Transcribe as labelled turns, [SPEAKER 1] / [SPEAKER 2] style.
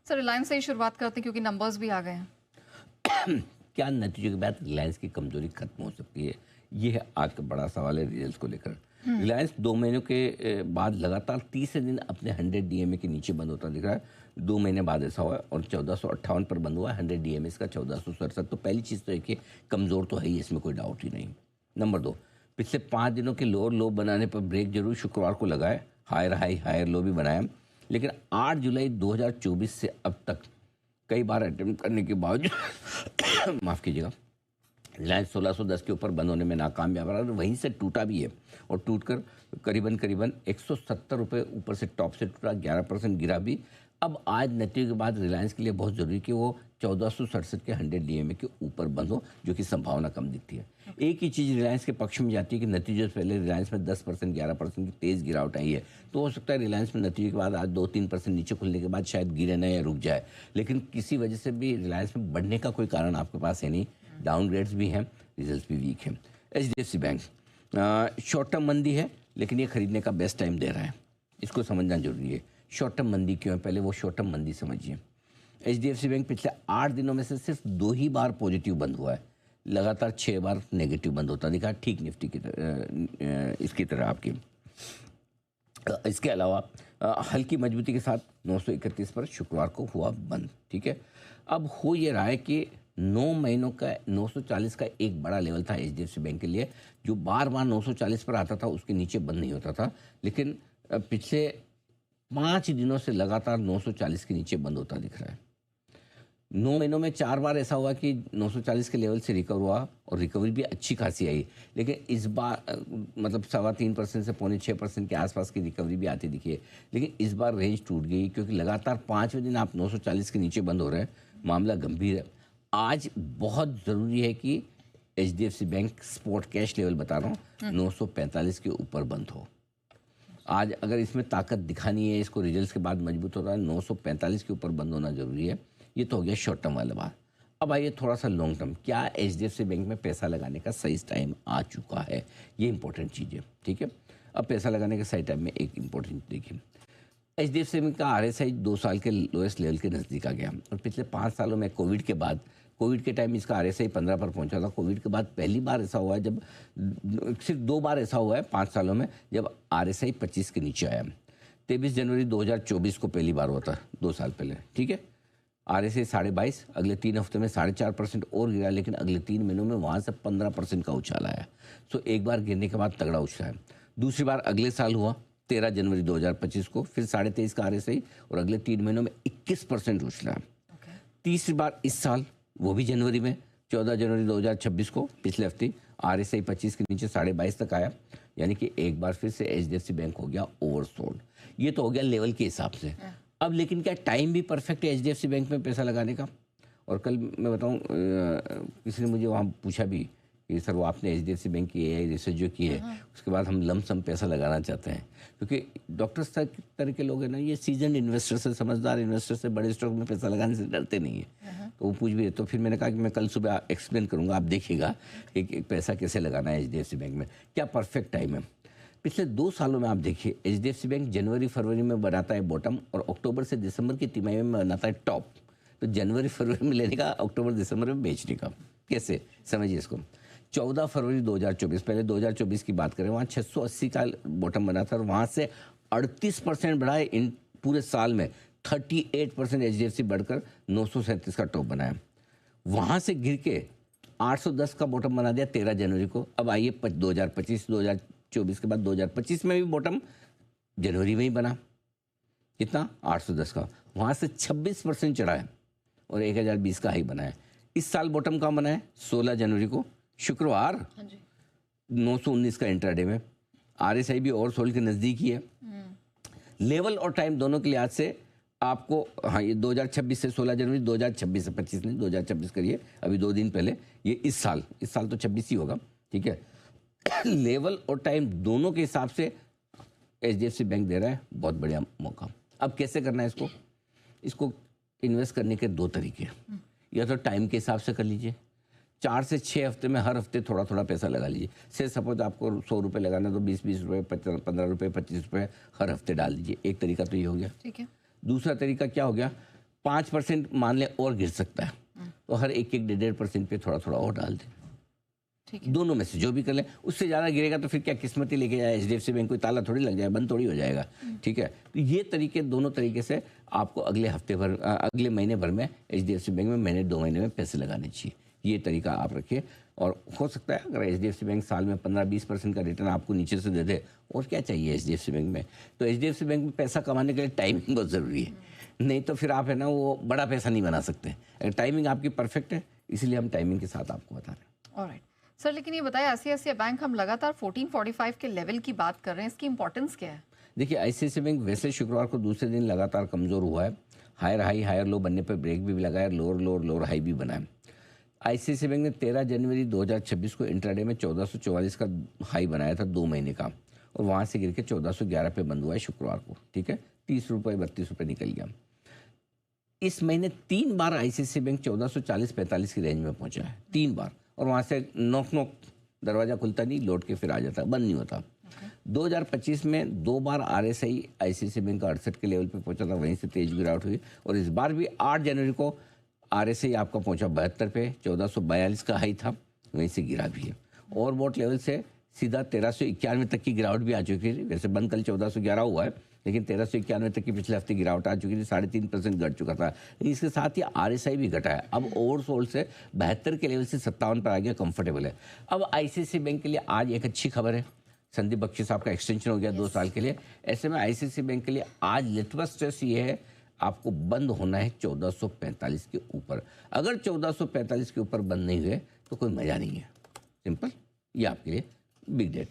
[SPEAKER 1] Sir Reliance से ही शुरुआत करते हैं क्योंकि नंबर्स भी आ गए हैं।
[SPEAKER 2] क्या नतीजे के बाद रिलायंस की कमजोरी खत्म हो सकती है? ये है आज का बड़ा सवाल है रिजल्ट्स को लेकर। रिलायंस 2 महीनों के बाद लगातार तीसरे दिन अपने 100 डीएमए के नीचे बंद होता दिख रहा है। 2 महीने बाद ऐसा हुआ है और 1458 पर बंद हुआ है। 100 डीएमए का 1467। तो पहली चीज़ तो है कि कमज़ोर तो है ही, इसमें कोई डाउट ही नहीं। नंबर 2, पिछले 5 दिनों के लोअर लो बनाने पर ब्रेक जरूर शुक्रवार को लगाए, हायर हाई हायर लो भी बनाया, लेकिन 8 जुलाई 2024 से अब तक कई बार अटेम्प्ट करने के बावजूद माफ़ कीजिएगा, रिलायंस 1610 के ऊपर बंद होने में नाकामयाब रहा और वहीं से टूटा भी है और टूटकर करीबन 170 रुपये ऊपर से टॉप से टूटा, 11% गिरा भी। अब आज नतीजे के बाद रिलायंस के लिए बहुत ज़रूरी कि वो 1467 के 100 डीएमए के ऊपर बंद हो, जो कि संभावना कम दिखती है। एक ही चीज़ रिलायंस के पक्ष में जाती है कि नतीजे से पहले रिलायंस में 10% 11% की तेज़ गिरावट आई है, तो हो सकता है रिलायंस में नतीजे के बाद आज 2-3% नीचे खुलने के बाद शायद गिरे न या रुक जाए, लेकिन किसी वजह से भी रिलायंस में बढ़ने का कोई कारण आपके पास है नहीं। डाउनग्रेड्स भी हैं, रिजल्ट्स भी वीक हैं। एचडीएफसी बैंक शॉर्ट टर्म मंदी है, लेकिन ये खरीदने का बेस्ट टाइम दे रहा है, इसको समझना जरूरी है। शॉर्ट टर्म मंदी क्यों है, पहले वो शॉर्ट टर्म मंदी समझिए। एचडीएफसी बैंक पिछले 8 दिनों में से सिर्फ 2 ही बार पॉजिटिव बंद हुआ है, लगातार 6 बार नेगेटिव बंद होता दिखा, ठीक निफ्टी की तरह इसकी तरह आपकी। इसके अलावा हल्की मजबूती के साथ 931 पर शुक्रवार को हुआ बंद। ठीक है, अब हो ये रहा है कि 9 महीनों का 940 का एक बड़ा लेवल था एचडीएफसी बैंक के लिए, जो बार बार 940 पर आता था, उसके नीचे बंद नहीं होता था, लेकिन पिछले 5 दिनों से लगातार 940 के नीचे बंद होता दिख रहा है। 9 महीनों में 4 बार ऐसा हुआ कि 940 के लेवल से रिकवर हुआ और रिकवरी भी अच्छी खासी आई, लेकिन इस बार मतलब 3.25% से 6.25% के आसपास की रिकवरी भी आती दिखी है, लेकिन इस बार रेंज टूट गई क्योंकि लगातार 5वें दिन आप 940 के नीचे बंद हो रहे हैं, मामला गंभीर है। आज बहुत ज़रूरी है कि HDFC bank spot cash level बता रहा हूँ 945 के ऊपर बंद हो। आज अगर इसमें ताकत दिखानी है, इसको रिजल्ट्स के बाद मजबूत हो रहा है, 945 के ऊपर बंद होना जरूरी है। ये तो हो गया शॉर्ट टर्म वाला बात। अब आइए थोड़ा सा लॉन्ग टर्म, क्या एचडीएफसी बैंक में पैसा लगाने का सही टाइम आ चुका है, ये इंपॉर्टेंट चीज़ है। ठीक है, अब पैसा लगाने के सही टाइम में एक इंपॉर्टेंट देखिए, एचडीएफसी बैंक का आरएसआई 2 साल के लोएस्ट लेवल के नज़दीक आ गया और पिछले 5 सालों में कोविड के बाद, कोविड के टाइम इसका आरएसआई 15 पर पहुंचा था। कोविड के बाद पहली बार ऐसा हुआ है जब, सिर्फ 2 बार ऐसा हुआ है 5 सालों में जब आरएसआई 25 के नीचे आया। 23 जनवरी 2024 को पहली बार हुआ था, 2 साल पहले। ठीक है, आरएसआई 22.5, अगले 3 हफ्ते में 4.5% और गिरा, लेकिन अगले 3 महीनों में वहाँ से 15% का उछाल आया। सो एक बार गिरने के बाद तगड़ा उछला है। दूसरी बार अगले साल हुआ 13 जनवरी 2025 को, फिर 23.5 का आरएसआई और अगले 3 महीनों में 21% उछला। तीसरी बार इस साल, वो भी जनवरी में 14 जनवरी 2026 को, पिछले हफ्ते आरएसआई 25 के नीचे 22.5 तक आया, यानी कि एक बार फिर से एचडीएफसी बैंक हो गया ओवरसोल्ड। ये तो हो गया लेवल के हिसाब से। अब लेकिन क्या टाइम भी परफेक्ट है एचडीएफसी बैंक में पैसा लगाने का? और कल मैं बताऊं, किसी ने मुझे वहाँ पूछा भी कि सर वो आपने एचडीएफसी बैंक की एआई रिसर्च जो की है, उसके बाद हम लमसम पैसा लगाना चाहते हैं, क्योंकि डॉक्टर तरह के लोग हैं ना, ये सीजन इन्वेस्टर से, समझदार इन्वेस्टर से बड़े स्टॉक में पैसा लगाने से डरते नहीं है। तो वो पूछ भी रहे, तो फिर मैंने कहा कि मैं कल सुबह एक्सप्लेन करूँगा, आप देखिएगा कि पैसा कैसे लगाना है एचडीएफसी बैंक में, क्या परफेक्ट टाइम है। पिछले 2 सालों में आप देखिए, एचडीएफसी बैंक जनवरी फरवरी में बनाता है बॉटम और अक्टूबर से दिसंबर की तिमाही में बनाता है टॉप। तो जनवरी फरवरी में लेने का, अक्टूबर दिसंबर में बेचने का, कैसे समझिए इसको। 14 फरवरी 2024, पहले 2024 की बात करें, वहाँ 680 का बॉटम बना था और वहाँ से 38% बढ़ा है इन पूरे साल में। 38% एचडीएफसी बढ़कर 937 का टॉप बनाया। वहाँ से गिर के 810 का बॉटम बना दिया 13 जनवरी को। अब आइए 2024 के बाद 2025 में भी बॉटम जनवरी में ही बना, कितना 810 का, वहाँ से 26% चढ़ा है और 1020 का हाई बना है। इस साल बॉटम कहाँ बना है? 16 जनवरी को, शुक्रवार, 919 का इंट्राडे में। आरएसआई भी ओवरसोल्ड के नज़दीक ही है। लेवल और टाइम दोनों के लिहाज से आपको, हाँ, ये 2026 से 16 जनवरी 2026 से 25 नहीं, 2026 करिए, अभी 2 दिन पहले, ये इस साल तो 26 ही होगा। ठीक है, लेवल और टाइम दोनों के हिसाब से एचडीएफसी बैंक दे रहा है बहुत बढ़िया मौका। अब कैसे करना है इसको इन्वेस्ट करने के 2 तरीके हैं। या तो टाइम के हिसाब से कर लीजिए, 4 से 6 हफ्ते में हर हफ्ते थोड़ा थोड़ा पैसा लगा लीजिए। से सपोज आपको 100 रुपये लगाना तो 20-20 रुपये, 15 रुपये, 25 रुपये हर हफ्ते डाल दीजिए। एक तरीका तो ये हो गया।
[SPEAKER 1] ठीक है।
[SPEAKER 2] दूसरा तरीका क्या हो गया, 5% मान लें और गिर सकता है, तो हर एक 1-1.5% पे थोड़ा थोड़ा और डाल दें।
[SPEAKER 1] ठीक है।
[SPEAKER 2] दोनों में से जो भी कर लें। उससे ज़्यादा गिरेगा तो फिर क्या किस्मत ही लेके जाए, HDFC बैंक कोई ताला थोड़ी लग जाए, बंद थोड़ी हो जाएगा। ठीक है, तो ये तरीके दोनों तरीके से आपको अगले महीने भर में HDFC बैंक में महीने 2 महीने में पैसे लगाने चाहिए। ये तरीका आप रखिए, और हो सकता है अगर HDFC बैंक साल में 15-20% का रिटर्न आपको नीचे से दे दे, और क्या चाहिए HDFC बैंक में। तो HDFC बैंक में पैसा कमाने के लिए टाइमिंग बहुत ज़रूरी है, नहीं तो फिर आप है ना वो बड़ा पैसा नहीं बना सकते। अगर टाइमिंग आपकी परफेक्ट है, इसलिए हम टाइमिंग के साथ आपको बता रहे हैं।
[SPEAKER 1] ऑलराइट सर, लेकिन ये बताएं ICICI बैंक हम लगातार 1445 के लेवल की बात कर रहे हैं, इसकी इंपॉर्टेंस क्या है?
[SPEAKER 2] देखिए, ICICI बैंक वैसे शुक्रवार को दूसरे दिन लगातार कमज़ोर हुआ है। हायर हाई हायर लो बनने पर ब्रेक भी लगाया, लोअर हाई भी बना है। ICICI बैंक ने 13 जनवरी 2026 को इंट्राडे में 1444 का हाई बनाया था 2 महीने का, और वहाँ से गिर के 1411 पे बंद हुआ है शुक्रवार को। ठीक है, 30 रुपये 32 रुपये निकल गया। इस महीने 3 बार ICICI बैंक 1440-45 की रेंज में पहुंचा है, 3 बार, और वहाँ से नॉक दरवाज़ा खुलता नहीं, लौट के फिर आ जाता, बंद नहीं होता। 2025 में 2 बार RSI ICICI बैंक का 68 के लेवल पे पहुंचा था, वहीं से तेज गिरावट हुई, और इस बार भी 8 जनवरी को RSI आपका पहुंचा 72 पे, 1442 का हाई था, वहीं से गिरा भी है। ओवरबॉट लेवल से सीधा 1391 तक की गिरावट भी आ चुकी थी। वैसे बंद कल 1411 हुआ है, लेकिन 1391 तक की पिछले हफ्ते गिरावट आ चुकी थी, 3.5% घट चुका था। इसके साथ ही RSI भी घटा है, अब ओवरसोल्ड से 72 के लेवल से 57 पर आ गया, कंफर्टेबल है। अब ICICI बैंक के लिए आज एक अच्छी खबर है, संदीप बख्शी साहब का एक्सटेंशन हो गया 2 साल के लिए। ऐसे में ICICI बैंक के लिए आज लिटमस टेस्ट ये है, आपको बंद होना है 1445 के ऊपर। अगर 1445 के ऊपर बंद नहीं हुए तो कोई मजा नहीं है, सिंपल। ये आपके लिए बिग डेट